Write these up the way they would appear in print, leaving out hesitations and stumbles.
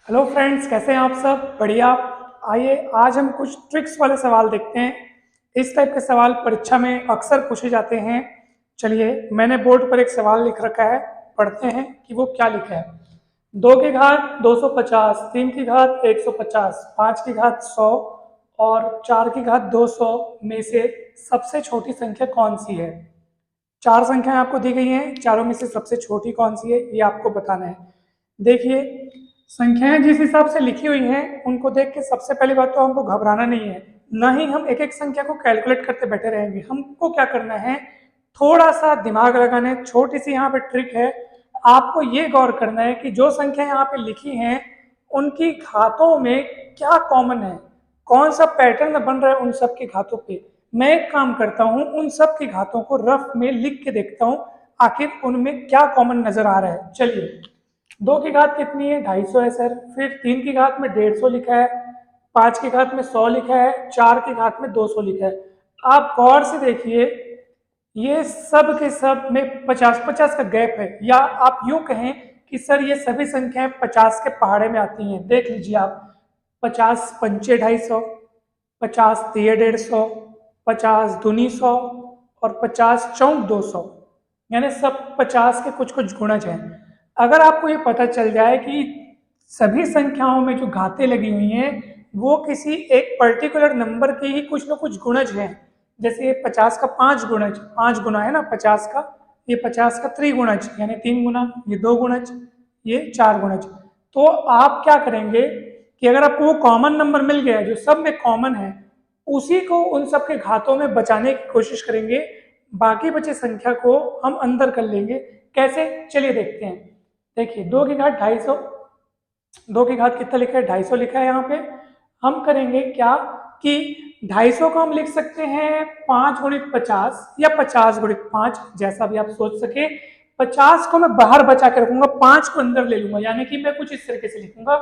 Hello friends, कैसे हैं आप सब? बढ़िया। आइए आज हम कुछ ट्रिक्स वाले सवाल देखते हैं। इस टाइप के सवाल परीक्षा में अक्सर पूछे जाते हैं। चलिए, मैंने बोर्ड पर एक सवाल लिख रखा है, पढ़ते हैं कि वो क्या लिखा है। 2 की घात 250, 3 की घात 150, 5 की घात 100 और 4 की घात 200 में से सबसे छोटी संख्या कौन सी है? चार संख्याएं आपको दी गई हैं, चारों में से सबसे छोटी कौन सी है ये आपको बताना है। देखिए, संख्याएं जिस हिसाब से लिखी हुई हैं उनको देख के सबसे पहली बात तो हमको घबराना नहीं है। ना ही हम एक एक संख्या को कैलकुलेट करते बैठे रहेंगे। हमको क्या करना है, थोड़ा सा दिमाग लगाना है। छोटी सी यहाँ पे ट्रिक है। आपको ये गौर करना है कि जो संख्या यहाँ पे लिखी हैं उनकी घातों में क्या कॉमन है, कौन सा पैटर्न बन रहा है उन सब की घातों पे। मैं एक काम करता हूँ, उन सब की घातों को रफ में लिख के देखता हूँ आखिर उनमें क्या कॉमन नजर आ रहा है। चलिए, 2 की घात कितनी है? 250 है सर। फिर 3 की घात में 150 लिखा है, 5 की घात में 100 लिखा है, 4 की घात में 200 लिखा है। आप गौर से देखिए, ये सब के सब में 50-50 का गैप है, या आप यूं कहें कि सर ये सभी संख्याएं 50 के पहाड़े में आती हैं। देख लीजिए आप, 50 पंचे 250, 50 तिये 150, 50 दूनी 100 और 50 चौक 200, यानी सब 50 के कुछ कुछ गुणज हैं। अगर आपको ये पता चल जाए कि सभी संख्याओं में जो घातें लगी हुई हैं वो किसी एक पर्टिकुलर नंबर के ही कुछ ना कुछ गुणज हैं, जैसे 50 का 5 गुणज, 5 गुना है ना 50 का, ये 50 का त्रिगुणज यानी 3 गुना, ये 2 गुणज, ये 4 गुणज। तो आप क्या करेंगे कि अगर आपको वो कॉमन नंबर मिल गया जो सब में कॉमन है, उसी को उन सब के घातों में बचाने की कोशिश करेंगे। बाकी बचे संख्या को हम अंदर कर लेंगे। कैसे, चलिए देखते हैं। देखिए, 2 की घात 250, 2 की घात कितना लिखा है? 250 लिखा है यहाँ पे। हम करेंगे क्या कि 250 को हम लिख सकते हैं 5 गुणित 50 या 50 गुणित 5, जैसा भी आप सोच सके। 50 को मैं बाहर बचा के रखूंगा, 5 को अंदर ले लूंगा, यानी कि मैं कुछ इस तरीके से लिखूंगा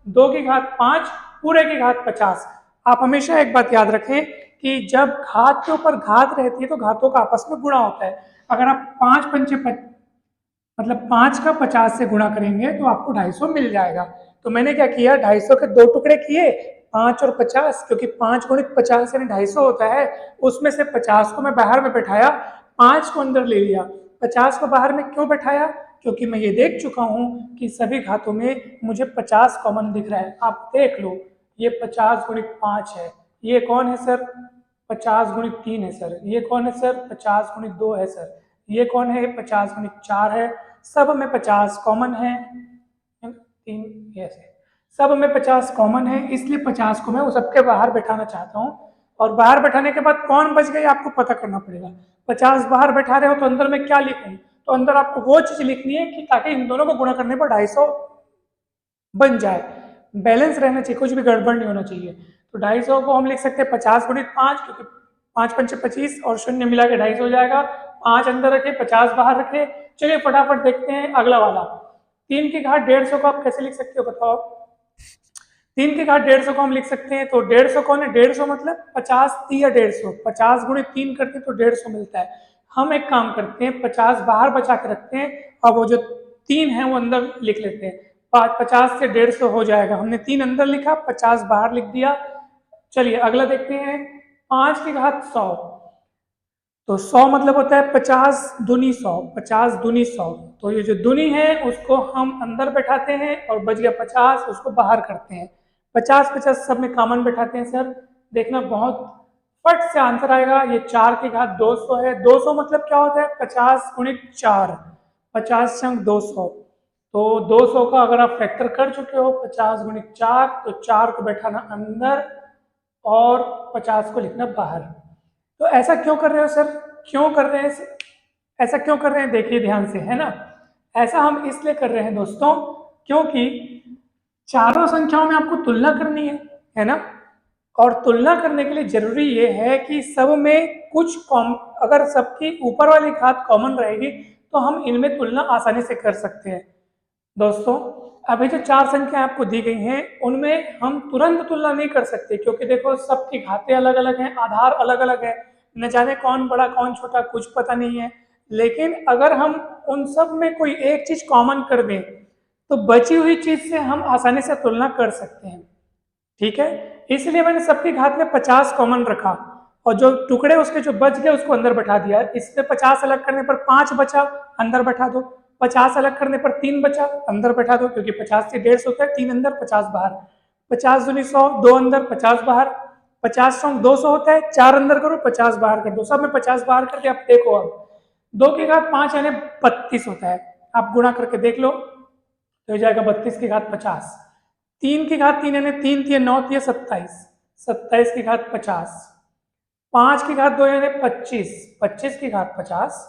2 की घात 5 पूरे की घात 50। आप हमेशा एक बात याद रखें कि जब घात के ऊपर घात रहती है तो घातों का आपस में गुणा होता है। अगर आप 5 पंचे मतलब 5 का 50 से गुणा करेंगे तो आपको 250 मिल जाएगा। तो मैंने क्या किया, 250 के दो टुकड़े किए, 5 और 50, क्योंकि 5 गुणित 50 यानी 250 होता है। उसमें से 50 को मैं बाहर में बैठाया, 5 को अंदर ले लिया। 50 को बाहर में क्यों बैठाया? क्योंकि मैं ये देख चुका हूँ कि सभी घातों में मुझे 50 कॉमन दिख रहा है। आप देख लो, ये 50 गुणित 5 है, ये कौन है सर? 50 गुणित 3 है सर। ये कौन है सर? 50 गुणित 2 है सर। ये कौन है? 50 गुणित 4 है। सब में 50 कॉमन है। 3 ऐसे सब में 50 कॉमन है, इसलिए 50 को मैं उस सबके बाहर बैठाना चाहता हूँ। और बाहर बैठाने के बाद कौन बच गई आपको पता करना पड़ेगा। 50 बाहर बैठा रहे हो तो अंदर में क्या लिखूं? तो अंदर आपको वो चीज लिखनी है कि ताकि इन दोनों को गुणा करने पर 250 बन जाए। बैलेंस रहना चाहिए, कुछ भी गड़बड़ नहीं होना चाहिए। तो 250 को हम लिख सकते हैं 50 गुणित 5, क्योंकि 5 पंचे 25 और शून्य मिला के 250 हो जाएगा। 5 अंदर रखे, 50 बाहर रखे। चलिए फटाफट देखते हैं अगला वाला। 3 की घात 150 को आप कैसे लिख सकते हो बताओ? 3 की घात 150 को हम लिख सकते हैं, तो 150 कौन है? 150 मतलब 50 या 150, 50 गुणित 3 करते हैं तो 150 मिलता है। हम एक काम करते हैं, 50 बाहर बचा के रखते हैं, अब वो जो 3 है वो अंदर लिख लेते हैं। 50 से 150 हो जाएगा। हमने 3 अंदर लिखा, 50 बाहर लिख दिया। चलिए अगला देखते हैं। 5 की घात 100, तो 100 मतलब होता है 50 दूनी 100, 50 दूनी 100। तो ये जो दूनी है उसको हम अंदर बैठाते हैं और बच गया 50, उसको बाहर करते हैं। 50-50 सब में कॉमन बैठाते हैं सर। देखना बहुत फट से आंसर आएगा। ये 4 की घात 200 है। 200 मतलब क्या होता है? 50 गुणित 4, 50 संग 200। तो 200 का अगर आप फैक्टर कर चुके हो 50 गुणित 4, तो 4 को बैठाना अंदर और 50 को लिखना बाहर। तो ऐसा क्यों कर रहे हो सर? क्यों कर रहे हैं ऐसा क्यों कर रहे हैं? देखिए ध्यान से, है ना। ऐसा हम इसलिए कर रहे हैं दोस्तों, क्योंकि चारों संख्याओं में आपको तुलना करनी है ना। और तुलना करने के लिए जरूरी ये है कि सब में कुछ कॉम, अगर सबकी ऊपर वाली घात कॉमन रहेगी तो हम इनमें तुलना आसानी से कर सकते हैं। दोस्तों, अभी जो 4 संख्या आपको दी गई हैं उनमें हम तुरंत तुलना नहीं कर सकते, क्योंकि देखो सबकी घातें अलग अलग हैं, आधार अलग अलग है, न जाने कौन बड़ा कौन छोटा कुछ पता नहीं है। लेकिन अगर हम उन सब में कोई एक चीज कॉमन कर दें तो बची हुई चीज से हम आसानी से तुलना कर सकते हैं, ठीक है। इसलिए मैंने सबकी घात में 50 कॉमन रखा और जो टुकड़े उसके जो बच गए उसको अंदर बैठा दिया। इसमें 50 अलग करने पर 5 बचा, अंदर बैठा दो। 50 अलग करने पर 3 बचा, अंदर बैठा दो, क्योंकि 50 से 150 होता है, 3 अंदर 50 बाहर। 50 दूनी 100, 2 अंदर 50 बाहर। 50 चौक 200 होता है, 4 अंदर करो 50 बाहर कर दो। सब में 50 बाहर करके अब देखो, अब 2 की घात 5 यानी 32 होता है। आप गुणा करके देख लो तो हो जाएगा 32 की घात 50। 3 की घात 3 यानी 3 3 9 3 27, 27 की घात 50। 5 की घात 2 यानी 25, 25 की घात 50।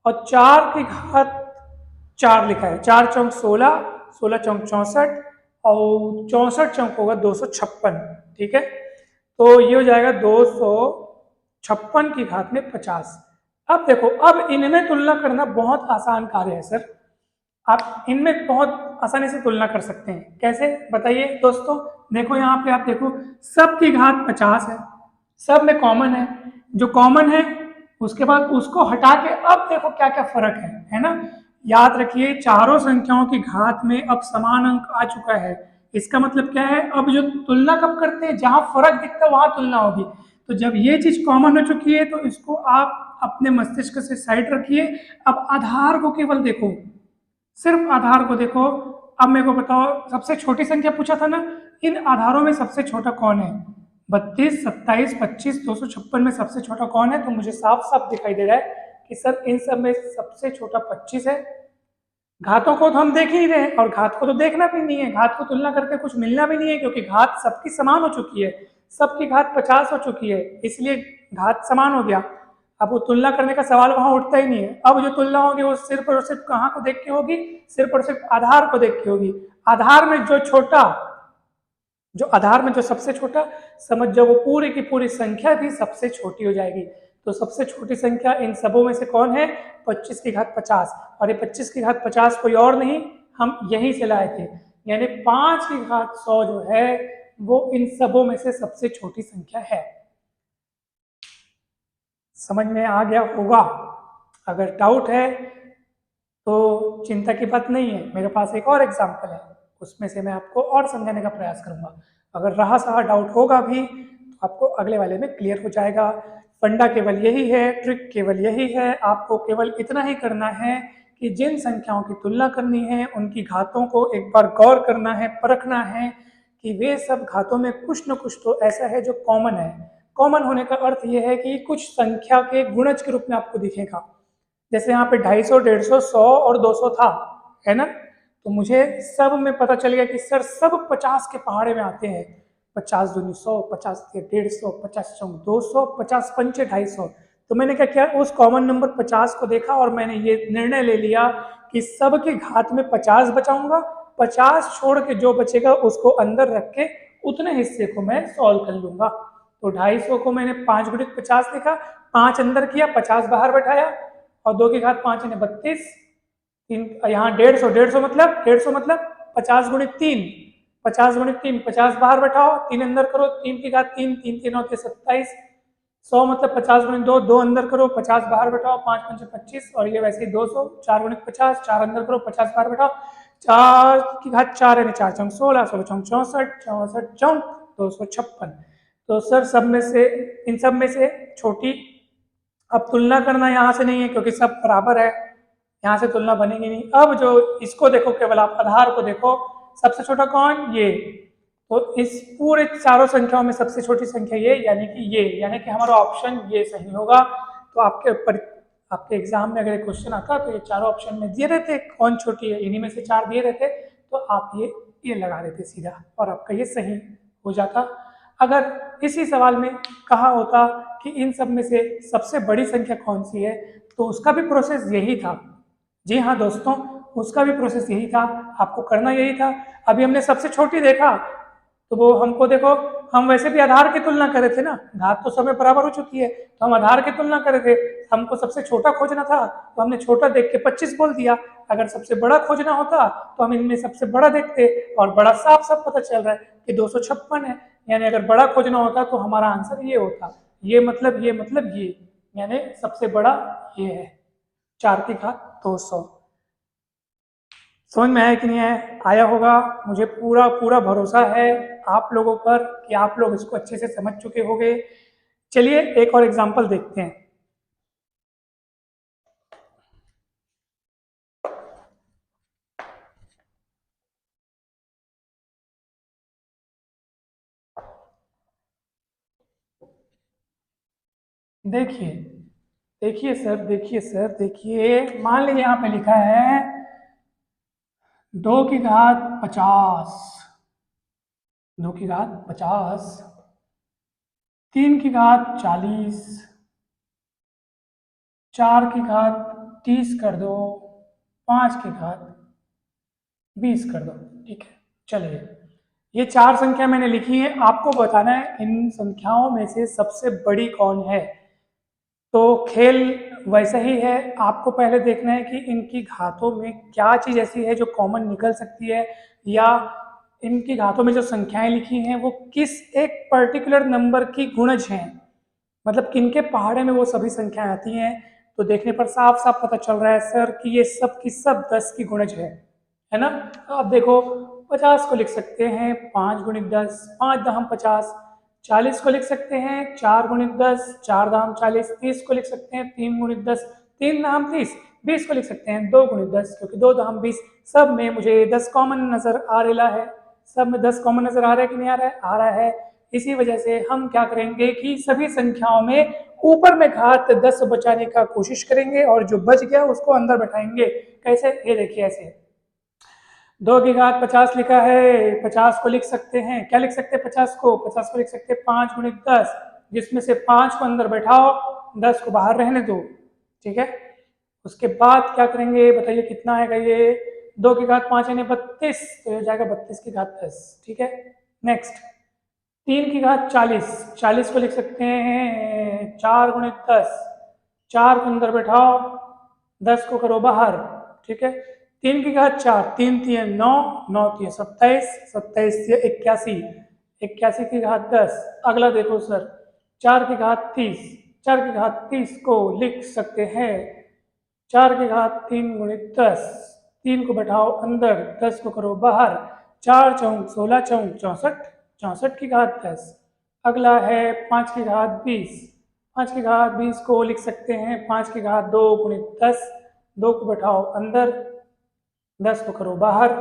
और 4 की घात 4 लिखा है, 4 चौक 16, 16 चौक 64 और 64 चौक होगा 256, ठीक है। तो ये हो जाएगा 256 की घात में 50। अब देखो, अब इनमें तुलना करना बहुत आसान कार्य है सर। आप इनमें बहुत आसानी से तुलना कर सकते हैं। कैसे बताइए दोस्तों? देखो यहाँ पे आप देखो, सब की घात 50 है, सब में कॉमन है। जो कॉमन है उसके बाद उसको हटा के अब देखो क्या क्या फर्क है ना। याद रखिए, चारों संख्याओं की घात में अब समान अंक आ चुका है। इसका मतलब क्या है, अब जो तुलना कब करते हैं, जहां फर्क दिखता है वहां तुलना होगी। तो जब ये चीज कॉमन हो चुकी है तो इसको आप अपने मस्तिष्क से साइड रखिए। अब आधार को केवल देखो, सिर्फ आधार को देखो। अब मेरे को बताओ, सबसे छोटी संख्या पूछा था ना, इन आधारों में सबसे छोटा कौन है? 32, 27, 25, 256 में सबसे छोटा कौन है? तो मुझे साफ साफ दिखाई दे रहा है कि सर इन सब में सबसे छोटा 25 है। घातों को तो हम देख ही रहे हैं और घात को तो देखना भी नहीं है, घात को तुलना करके कुछ मिलना भी नहीं है, क्योंकि घात सबकी समान हो चुकी है। सबकी घात 50 हो चुकी है, इसलिए घात समान हो गया। अब वो तुलना करने का सवाल वहां उठता ही नहीं है। अब जो तुलना होगी वो सिर्फ और सिर्फ कहाँ को देख के होगी? सिर्फ और सिर्फ आधार को देख के होगी। आधार में जो छोटा, जो आधार में जो सबसे छोटा, समझ जाओ वो पूरी की पूरी संख्या भी सबसे छोटी हो जाएगी। तो सबसे छोटी संख्या इन सबों में से कौन है? 25 की घात 50। और ये 25 की घात 50 कोई और नहीं, हम यहीं से लाए थे। यानी 5 की घात 100 जो है वो इन सबों में से सबसे छोटी संख्या है। समझ में आ गया होगा? अगर डाउट है तो चिंता की बात नहीं है, मेरे पास एक और एग्जाम्पल है, उसमें से मैं आपको और समझाने का प्रयास करूंगा। अगर रहा सहा डाउट होगा भी तो आपको अगले वाले में क्लियर हो जाएगा। फंडा केवल यही है, ट्रिक केवल यही है, आपको केवल इतना ही करना है कि जिन संख्याओं की तुलना करनी है उनकी घातों को एक बार गौर करना है, परखना है कि वे सब घातों में कुछ न कुछ तो ऐसा है जो कॉमन है। कॉमन होने का अर्थ यह है कि कुछ संख्या के गुणज के रूप में आपको दिखेगा। जैसे यहाँ पे 250, 150, 100 और 200 था, है ना। तो मुझे सब में पता चल गया कि सर सब 50 के पहाड़े में आते हैं। 50 दूनी 100, 50 के 150, 50 चौक 200, 50 पंचे 250। तो मैंने क्या किया, उस कॉमन नंबर 50 को देखा और मैंने ये निर्णय ले लिया कि सब के घात में 50 बचाऊंगा, 50 छोड़ के जो बचेगा उसको अंदर रख के उतने हिस्से को मैं सॉल्व कर लूंगा। तो 250 को मैंने 5 गुणित 50 लिखा, 5 अंदर किया, 50 बाहर बैठाया और 2 की घात 5 यानी 32। यहाँ 150, 150 मतलब 50 गुणित 3, 50 गुणित 3, 50 बाहर बैठाओ, 3 अंदर करो, 3 की घात 3, 3 3 होते 27। 100 मतलब 50 गुणित 2, 2 अंदर करो, 50 बाहर बैठाओ, 5 5 25 और ये वैसे ही 200। 4 गुणित 50, 4 अंदर करो, 50 बाहर बैठाओ, 4 की घात 4 यानी 4 चौक 16, 16 चौक 64, 64 चौक 256। तो सर सब में से, इन सब में से छोटी, अब तुलना करना यहाँ से नहीं है क्योंकि सब बराबर है, यहाँ से तुलना बनेगी नहीं। अब जो इसको देखो, केवल आप आधार को देखो, सबसे छोटा कौन? ये। तो इस पूरे चारों संख्याओं में सबसे छोटी संख्या ये, यानी कि हमारा ऑप्शन ये सही होगा। तो आपके एग्जाम में अगर एक क्वेश्चन आता तो ये चारों ऑप्शन में दिए रहते कौन छोटी है, इन्हीं में से 4 दिए रहते, तो आप ये लगा देते सीधा और आपका ये सही हो जाता। अगर इसी सवाल में कहा होता कि इन सब में से सबसे बड़ी संख्या कौन सी है, तो उसका भी प्रोसेस यही था। जी हाँ दोस्तों, उसका भी प्रोसेस यही था, आपको करना यही था। अभी हमने सबसे छोटी देखा तो वो हमको देखो, हम वैसे भी आधार की तुलना कर रहे थे ना, घात तो समय बराबर हो चुकी है तो हम आधार की तुलना कर रहे थे। हमको सबसे छोटा खोजना था तो हमने छोटा देख के 25 बोल दिया। अगर सबसे बड़ा खोजना होता तो हम इनमें सबसे बड़ा देखते और बड़ा साफ साफ पता चल रहा है कि 256 है। यानी अगर बड़ा खोजना होता तो हमारा आंसर ये होता, ये मतलब ये, यानी सबसे बड़ा ये है 4 की घात 200। समझ में आया कि नहीं आया? आया होगा, मुझे पूरा पूरा भरोसा है आप लोगों पर कि आप लोग इसको अच्छे से समझ चुके होंगे। चलिए एक और एग्जांपल देखते हैं। देखिए देखिए सर देखिए, मान लीजिए यहाँ पे लिखा है 2 की घात 50, 2 की घात 50, 3 की घात 40, 4 की घात 30 कर दो, 5 की घात 20 कर दो। ठीक है, चलिए ये 4 संख्या मैंने लिखी है, आपको बताना है इन संख्याओं में से सबसे बड़ी कौन है। तो खेल वैसा ही है, आपको पहले देखना है कि इनकी घातों में क्या चीज़ ऐसी है जो कॉमन निकल सकती है, या इनकी घातों में जो संख्याएं लिखी हैं वो किस एक पर्टिकुलर नंबर की गुणज हैं, मतलब किनके पहाड़े में वो सभी संख्याएं आती हैं। तो देखने पर साफ साफ पता चल रहा है सर कि ये सब की सब 10 की गुणज है ना। तो आप देखो 50 को लिख सकते हैं 5 × 10, 5 × 50, 40 को लिख सकते हैं 4 × 10, 4 × 40, 30 को लिख सकते हैं 3 × 10, 3 × 30, 20 को लिख सकते हैं 2 × 10, क्योंकि 2 × 20। सब में मुझे 10 कॉमन नजर आ रहा है, सब में 10 कॉमन नजर आ रहा है कि नहीं आ रहा है? आ रहा है। इसी वजह से हम क्या करेंगे कि सभी संख्याओं में ऊपर में घात 10 बचाने का कोशिश करेंगे और जो बच गया उसको अंदर बैठाएंगे। कैसे? ये देखिए ऐसे 2 की घात 50 लिखा है, 50 को लिख सकते हैं, क्या लिख सकते हैं 50 को लिख सकते हैं 5 × 10, जिसमें से 5 को अंदर बैठाओ, 10 को बाहर रहने दो। ठीक है, उसके बाद क्या करेंगे बताइए कितना आएगा ये? 2 की घात 5 यानी 32, तो हो जाएगा 32 की घात 10। ठीक है, नेक्स्ट 3 की घात 40, 40 को लिख सकते हैं 4 × 10, 4 को अंदर बैठाओ, 10 को करो बाहर। ठीक है, 3 की घात 4, 3 × 3 = 9, 9 × 3 = 27, 27 से 81, 81 की घात 10। अगला देखो सर 4 की घात 30, 4 की घात 30 को लिख सकते हैं 4 की घात 3 × 10, 3 को बैठाओ अंदर, 10 को करो बाहर, 4 चौक 16, चौक 64, 64 की घात 10। अगला है 5 की घात 20, 5 की घात 20 को लिख सकते हैं 5 की घात 2 × 10, 2 को बैठाओ अंदर, 10 को करो बाहर,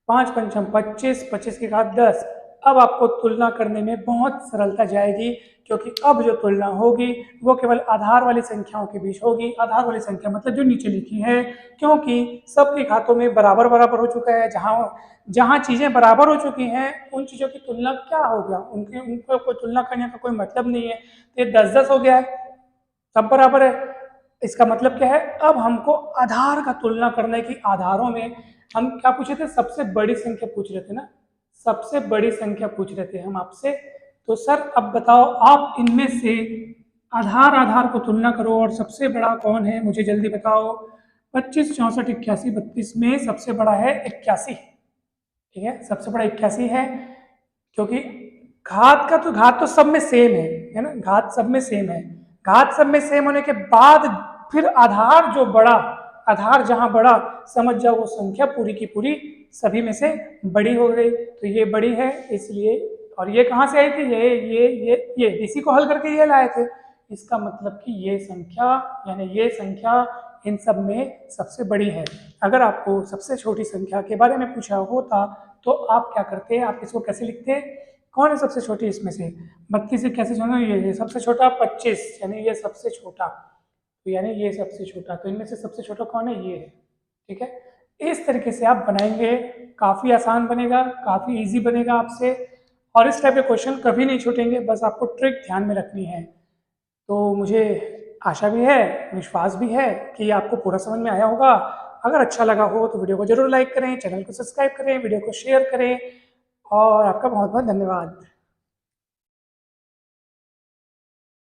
5 × 5 = 25, 25 की घात 10। अब आपको तुलना करने में बहुत सरलता जाएगी, क्योंकि अब जो तुलना होगी वो केवल आधार वाली संख्याओं के बीच होगी। आधार वाली संख्या मतलब जो नीचे लिखी है, क्योंकि सबके घातों में बराबर बराबर हो चुका है। जहाँ जहाँ चीज़ें बराबर हो चुकी हैं उन चीज़ों की तुलना क्या हो गया, उनको कोई तुलना करने का कोई मतलब नहीं है। तो ये 10-10 हो गया है, सब बराबर है। इसका मतलब क्या है? अब हमको आधार का तुलना करने की, आधारों में हम क्या पूछे थे? सबसे बड़ी संख्या पूछ रहे थे ना, सबसे बड़ी संख्या पूछ रहे थे हम आपसे। तो सर अब बताओ आप इनमें से आधार आधार को तुलना करो और सबसे बड़ा कौन है मुझे जल्दी बताओ। 25, 64, 81, 32 में सबसे बड़ा है 81। ठीक है, सबसे बड़ा 81 है, क्योंकि घात तो सब में सेम है ना, घात सब में सेम है। घात सब में सेम होने के बाद फिर आधार जो बड़ा, आधार जहां बड़ा, समझ जाओ वो संख्या पूरी की पूरी सभी में से बड़ी हो गई। तो ये बड़ी है इसलिए, और ये कहाँ से आई थी? ये इसी को हल करके ये लाए थे। इसका मतलब कि ये संख्या, यानी ये संख्या इन सब में सबसे बड़ी है। अगर आपको सबसे छोटी संख्या के बारे में पूछा होता तो आप क्या करते? आप इसको कैसे लिखते? कौन है सबसे छोटी इसमें से? 32 से कैसे छोटा? ये सबसे छोटा 25, यानी ये सबसे छोटा, तो यानी ये सबसे छोटा, तो इनमें से सबसे छोटा कौन है? ये है। ठीक है, इस तरीके से आप बनाएंगे, काफ़ी आसान बनेगा, काफ़ी इजी बनेगा आपसे, और इस टाइप के क्वेश्चन कभी नहीं छूटेंगे। बस आपको ट्रिक ध्यान में रखनी है। तो मुझे आशा भी है, विश्वास भी है कि आपको पूरा समझ में आया होगा। अगर अच्छा लगा हो तो वीडियो को जरूर लाइक करें, चैनल को सब्सक्राइब करें, वीडियो को शेयर करें, और आपका बहुत बहुत धन्यवाद।